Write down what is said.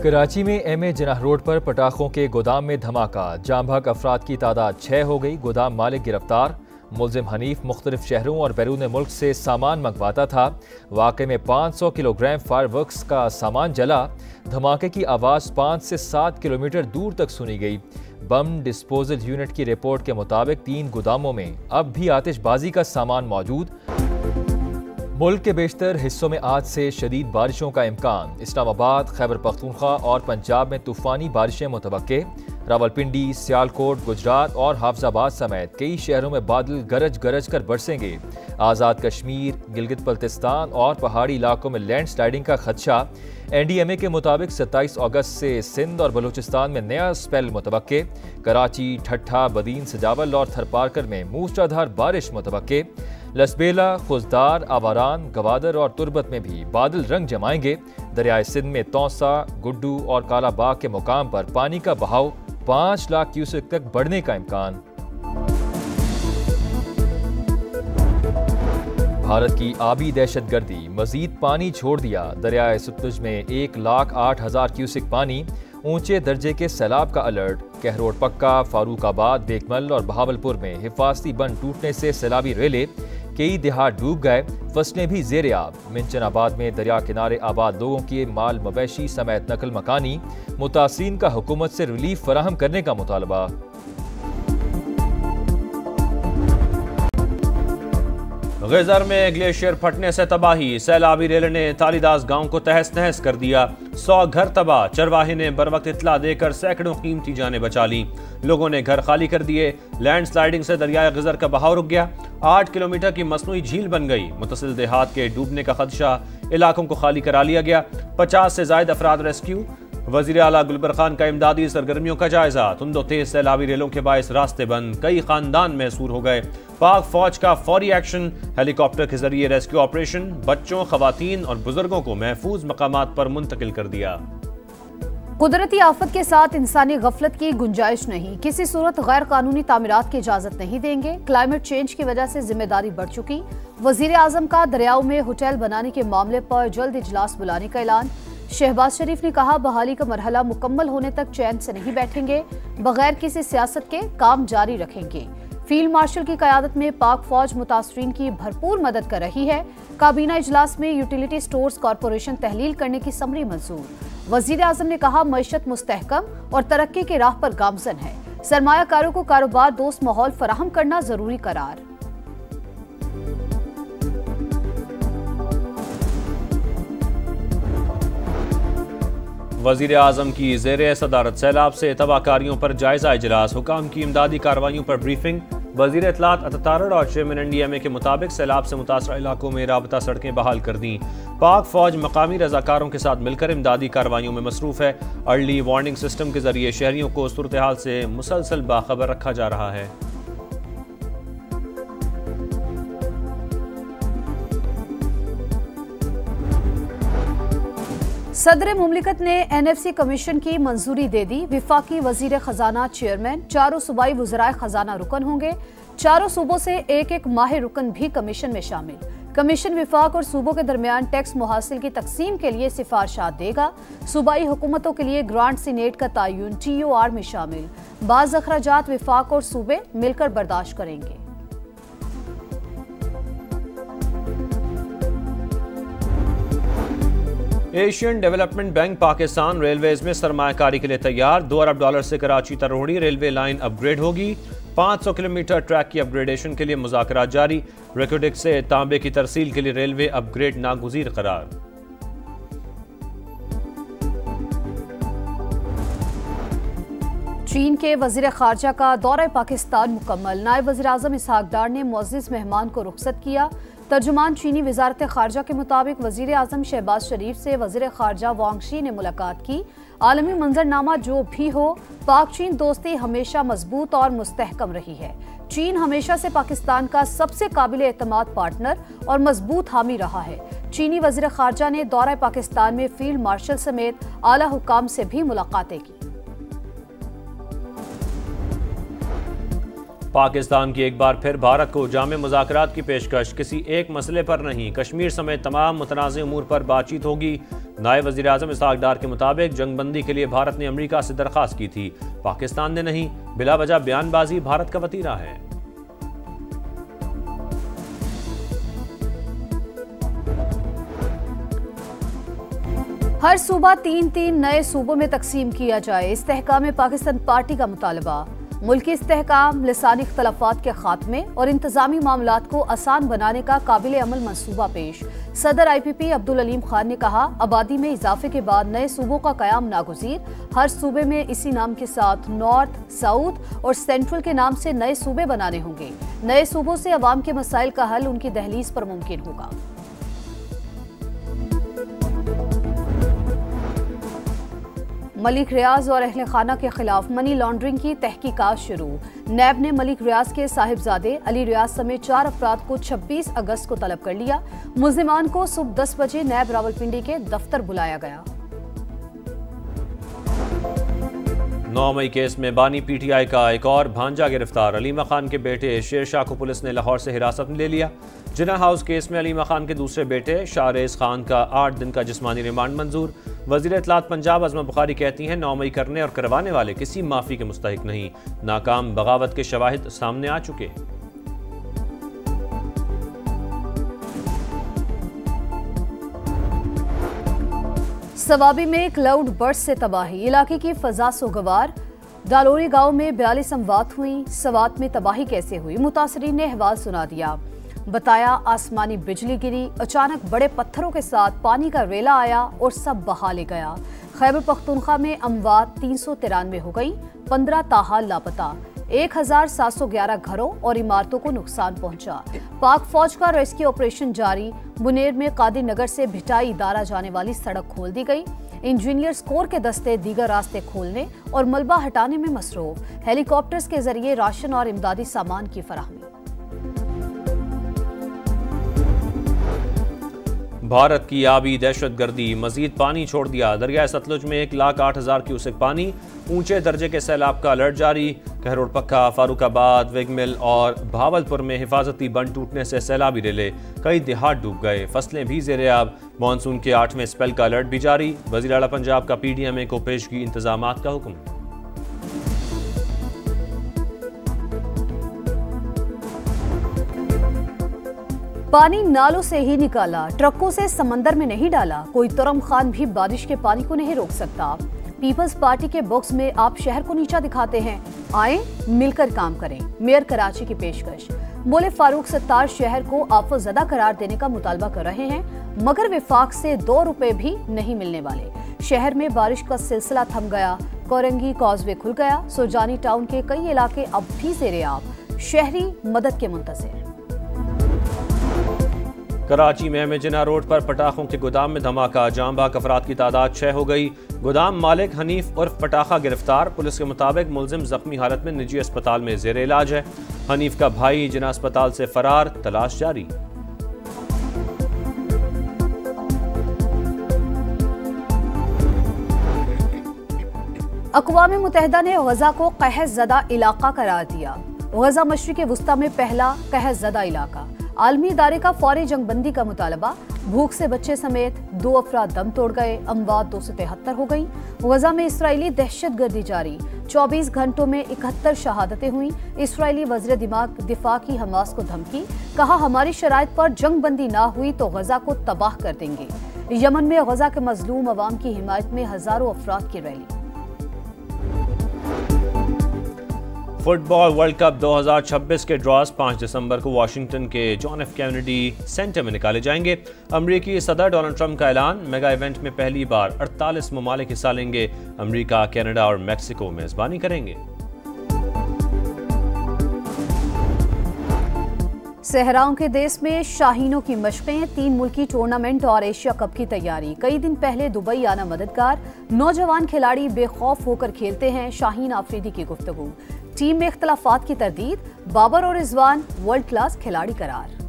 कराची में MA Jinnah road पर पटाखों के गोदाम में धमाका, जाम भाग अफराद की तादाद 6 हो गई। गोदाम मालिक गिरफ्तार। मुलजिम हनीफ मुख्तलिफ शहरों और बैरून मुल्क से सामान मंगवाता था। वाक़े में 500 किलोग्राम फायरवर्क्स का सामान जला। धमाके की आवाज़ 5 से 7 किलोमीटर दूर तक सुनी गई। बम डिस्पोजल यूनिट की रिपोर्ट के मुताबिक 3 गोदामों में अब भी आतिशबाजी का सामान मौजूद। मुल्क के बेशतर हिस्सों में आज से शदीद बारिशों का इम्कान। इस्लामाबाद, खैबर पख्तूनख्वा और पंजाब में तूफ़ानी बारिशें मुतवक्के। रावलपिंडी, सियालकोट, गुजरात और हाफजाबाद समेत कई शहरों में बादल गरज गरज कर बरसेंगे। आज़ाद कश्मीर, गिलगित बल्तिस्तान और पहाड़ी इलाकों में लैंड स्लाइडिंग का खदशा। NDMA के मुताबिक 27 अगस्त से सिंध और बलूचिस्तान में नया स्पेल मुतवक्के। कराची, ठट्ठा, बदीन, सजावल और थरपारकर में मूसलाधार बारिश मुतवक्के। लसबेला, खुजदार, आवारान, गवादर और तुरबत में भी बादल रंग जमाएंगे। दरियाए सिंध में तौसा, गुड्डू और कालाबाग के मुकाम पर पानी का बहाव 5 लाख क्यूसेक तक बढ़ने का इम्कान। भारत की आबी दहशतगर्दी, मजीद पानी छोड़ दिया। दरियाए सतलुज में 1,08,000 क्यूसेक पानी। ऊंचे दर्जे के सैलाब का अलर्ट। कहरोड पक्का, फारूकाबाद, बेगमल और बहावलपुर में हिफाजती बंद टूटने से सैलाबी रेले। कई देहात डूब गए, फसलें भी जेर आब। मिंचनाबाद में दरिया किनारे आबाद लोगों के माल मवेशी समेत नकल मकानी। मुतासिरीन का हुकूमत से रिलीफ फराहम करने का मुतालबा। गिजर में ग्लेशियर फटने से तबाही, सैलाबी रेल ने तालीदास गांव को तहस नहस कर दिया। 100 घर तबाह। चरवाहे ने बरवक्त इत्तला देकर सैकड़ों कीमती जानें बचा ली। लोगों ने घर खाली कर दिए। लैंड स्लाइडिंग से दरियाए गिजर का बहाव रुक गया। 8 किलोमीटर की मसनूई झील बन गई। मुतसिल देहात के डूबने का खदशा, इलाकों को खाली करा लिया गया। 50 से ज्यादा अफराद रेस्क्यू। वजीर आला गुलबर खान का इमदादी सरगर्मियों का जायजा। तुंदो तेज सैलाबी रेलों के बायस रास्ते बंद, कई खानदान मैसूर हो गए। पाक फौज का फौरी एक्शन, हेलीकॉप्टर के जरिए रेस्क्यू ऑपरेशन। बच्चों, खवातीन और बुजुर्गों को महफूज मकामात पर मुंतकिल कर दिया। कुदरती आफत के साथ इंसानी गफलत की गुंजाइश नहीं। किसी सूरत गैर कानूनी तामीरात की इजाजत नहीं देंगे। क्लाइमेट चेंज की वजह से जिम्मेदारी बढ़ चुकी। वजीर आजम का दरियाओं में होटल बनाने के मामले पर जल्द इजलास बुलाने का ऐलान। शहबाज शरीफ ने कहा, बहाली का मरहला मुकम्मल होने तक चैन से नहीं बैठेंगे, बगैर किसी सियासत के काम जारी रखेंगे। फील्ड मार्शल की क़यादत में पाक फौज मुतासरीन की भरपूर मदद कर रही है। काबीना इजलास में यूटिलिटी स्टोर्स कॉरपोरेशन तहलील करने की समरी मंजूर। वजीर आजम ने कहा, मईशत मुस्तहकम और तरक्की के राह पर गामजन है। सरमायाकारों को कारोबार दोस्त माहौल फराहम करना जरूरी करार। वजीर आजम की ज़ेरे सदारत सैलाब से तबाहकारियों पर जायजा इजलास। हुकाम की इमदादी कार्रवाइयों पर ब्रीफिंग। वजीर इत्तलात अतारड़ और चेयरमैन NDMA के मुताबिक सैलाब से मुतासरा इलाकों में राबता सड़कें बहाल कर दी। पाक फौज मकामी रजाकारों के साथ मिलकर इमदादी कार्रवाइयों में मसरूफ है। अर्ली वार्निंग सिस्टम के जरिए शहरियों को सूरत हाल से मुसलसल बाखबर रखा जा रहा है। सदर मुमलिकत ने NFC कमीशन की मंजूरी दे दी। विफाकी वजीर खजाना चेयरमैन, चारों सूबाई वज़राए खजाना रुकन होंगे। चारों सूबों से एक एक माहिर रुकन भी कमीशन में शामिल। कमीशन विफाक और सूबों के दरमियान टैक्स मुहासिल की तकसीम के लिए सिफारशात देगा। सूबाई हुकूमतों के लिए ग्रांट सीनेट का तयन TOR में शामिल। बाज़ अखराजात विफाक और सूबे मिलकर बर्दाश्त करेंगे। Asian development bank Pakistan railways में सरमायाकारी के लिए तैयार। $2 अरब से Karachi Tarodi railway line upgrade होगी। 500 किलोमीटर ट्रैक की अपग्रेडेशन के लिए मुज़ाकरात जारी। रेकोडिक से तांबे की तरसील के लिए रेलवे अपग्रेड नागुज़ीर करार। चीन के वजीर खारजा का दौरा पाकिस्तान मुकम्मल। नायब वजीर आजम इसहाक डार ने मुअज़्ज़िज़ मेहमान को रुखसत किया। तर्जुमान चीनी वजारत खारजा के मुताबिक वजीर आजम शहबाज शरीफ से वजीर खारजा वांग शी ने मुलाकात की। आलमी मंजरनामा जो भी हो, पाक चीन दोस्ती हमेशा मजबूत और मुस्तहकम रही है। चीन हमेशा से पाकिस्तान का सबसे काबिल एतमाद पार्टनर और मजबूत हामी रहा है। चीनी वजीर खारजा ने दौरा पाकिस्तान में फील्ड मार्शल समेत आला हुकाम से भी मुलाकातें की। पाकिस्तान की एक बार फिर भारत को जामे मुज़ाकरात की पेशकश, किसी एक मसले पर नहीं, कश्मीर समेत तमाम मुतनाज़ उमूर पर बातचीत होगी। नायब वज़ीर आज़म इसहाक डार के मुताबिक जंगबंदी के लिए भारत ने अमरीका से दरख्वास्त की थी, पाकिस्तान ने नहीं। बिला वजह बयानबाजी भारत का वतीरा है। हर सूबा 3-3 नए सूबों में तकसीम किया जाए, इस्तेहकाम पाकिस्तान पार्टी का मुतालबा। मुल्की इस्तेहकाम, लिसानी इख्तलाफात के खात्मे और इंतजामी मामलात को आसान बनाने का काबिल अमल मंसूबा पेश। सदर IPP अब्दुल अलीम खान ने कहा, आबादी में इजाफे के बाद नए सूबों का कयाम नागुज़ीर। हर सूबे में इसी नाम के साथ नॉर्थ, साउथ और सेंट्रल के नाम से नए सूबे बनाने होंगे। नए सूबों से अवाम के मसाइल का हल उनकी दहलीज पर मुमकिन होगा। मलिक रियाज और अहले खाना के खिलाफ मनी लॉन्ड्रिंग की तहकीकात शुरू। नैब ने मलिक रियाज के साहिबजादे अली रियाज समेत 4 अफराद को 26 अगस्त को तलब कर लिया। मुल्जिमान को सुबह 10 बजे नैब रावलपिंडी के दफ्तर बुलाया गया। 9 मई केस में बानी PTI का एक और भांजा गिरफ्तार। अलीमा खान के बेटे शेरशाह को पुलिस ने लाहौर से हिरासत में ले लिया। जिना हाउस केस में अलीमा खान के दूसरे बेटे शाहरेज खान का 8 दिन का जिस्मानी रिमांड मंजूर। वज़ीर इत्तलात पंजाब अज़मा बुखारी कहती हैं, 9 मई करने और करवाने वाले किसी माफ़ी के मुस्तहिक नहीं। नाकाम बगावत के शवाहिद सामने आ चुके। सवाबी में क्लाउड बर्स्ट से तबाही, इलाके की फजा सोगवार। डालोरी गांव में 42 अमवात हुई। सवात में तबाही कैसे हुई, मुतासरीन ने अहवाल सुना दिया। बताया, आसमानी बिजली गिरी, अचानक बड़े पत्थरों के साथ पानी का रेला आया और सब बहा ले गया। खैबर पख्तूनख्वा में अमवात 393 हो गई, 15 ताहाल लापता। 1711 घरों और इमारतों को नुकसान पहुंचा। पाक फौज का रेस्क्यू ऑपरेशन जारी। बुनेर में कादिर नगर से भिटाई इदारा जाने वाली सड़क खोल दी गई। इंजीनियर्स कोर के दस्ते दीगर रास्ते खोलने और मलबा हटाने में मसरूफ। हेलीकॉप्टर्स के जरिए राशन और इमदादी सामान की फराहमी। भारत की आबी दहशतगर्दी, मजीद पानी छोड़ दिया। दरिया सतलुज में 1,08,000 क्यूसेक पानी, ऊंचे दर्जे के सैलाब का अलर्ट जारी। कहरोड़ पक्का, फारूकाबाद, विगमिल और भावलपुर में हिफाजती बंद टूटने से सैलाबी रेले, कई देहात डूब गए। फसलें भी ज़ेर-ए-आब। मानसून के 8वें स्पेल का अलर्ट भी जारी। वज़ीर आला पंजाब का PDMA को पेशगी इंतजामात का हुक्म। पानी नालों से ही निकाला, ट्रकों से समंदर में नहीं डाला। कोई तुरम खान भी बारिश के पानी को नहीं रोक सकता। पीपल्स पार्टी के बॉक्स में आप शहर को नीचा दिखाते हैं, आए मिलकर काम करें। मेयर कराची की पेशकश। बोले, फारूक सत्तार शहर को आफतजदा करार देने का मुतालबा कर रहे हैं, मगर विफाक से 2 रुपए भी नहीं मिलने वाले। शहर में बारिश का सिलसिला थम गया। कोरंगी कॉजवे खुल गया। सुरजानी टाउन के कई इलाके अब भी ज़ेर-ए-आब। शहरी मदद के मुंतज़िर। कराची में जिना रोड पर पटाखों के गोदाम में धमाका, जाम भाग अफराद की तादाद 6 हो गई। गोदाम मालिक हनीफ उर्फ पटाखा गिरफ्तार। पुलिस के मुताबिक मुलजिम जख्मी हालत में निजी अस्पताल में जेर इलाज है। हनीफ का भाई जिना अस्पताल से फरार, तलाश जारी। अक़वाम मुत्तहिदा ने गजा को कहर ज़दा इलाका करार दिया। गजा मशरिक़ वुस्ता में पहला कहर ज़दा इलाका। आलमी इदारे का फौरी जंगबंदी का मुतालबा। भूख से बच्चे समेत 2 अफराद दम तोड़ गए। अमवात 273 हो गई। गजा में इसराइली दहशतगर्दी जारी। 24 घंटों में 71 शहादतें हुई। इसराइली वज़ीर दिफा की हमास को धमकी, कहा हमारी शराइत पर जंगबंदी ना हुई तो गजा को तबाह कर देंगे। यमन में गजा के मजलूम अवाम की हिमायत में हजारों अफराद की रैली। फुटबॉल वर्ल्ड कप 2026 के ड्रॉज 5 दिसंबर को वाशिंगटन के जॉन एफ कैनेडी सेंटर में निकाले जाएंगे। अमरीकी सदर डोनाल्ड ट्रंप का ऐलान, मेगा इवेंट में पहली बार 48 ममालिक हिस्सा लेंगे। अमरीका, कनाडा और मैक्सिको मेजबानी करेंगे। सहराओं के देश में शाहीनों की मशक़ें, 3 मुल्की टूर्नामेंट और एशिया कप की तैयारी। कई दिन पहले दुबई आना मददगार। नौजवान खिलाड़ी बेखौफ होकर खेलते हैं, शाहीन आफरीदी की गुफ्तगू। टीम में इख्तलाफात की तरदीद, बाबर और रिजवान वर्ल्ड क्लास खिलाड़ी करार।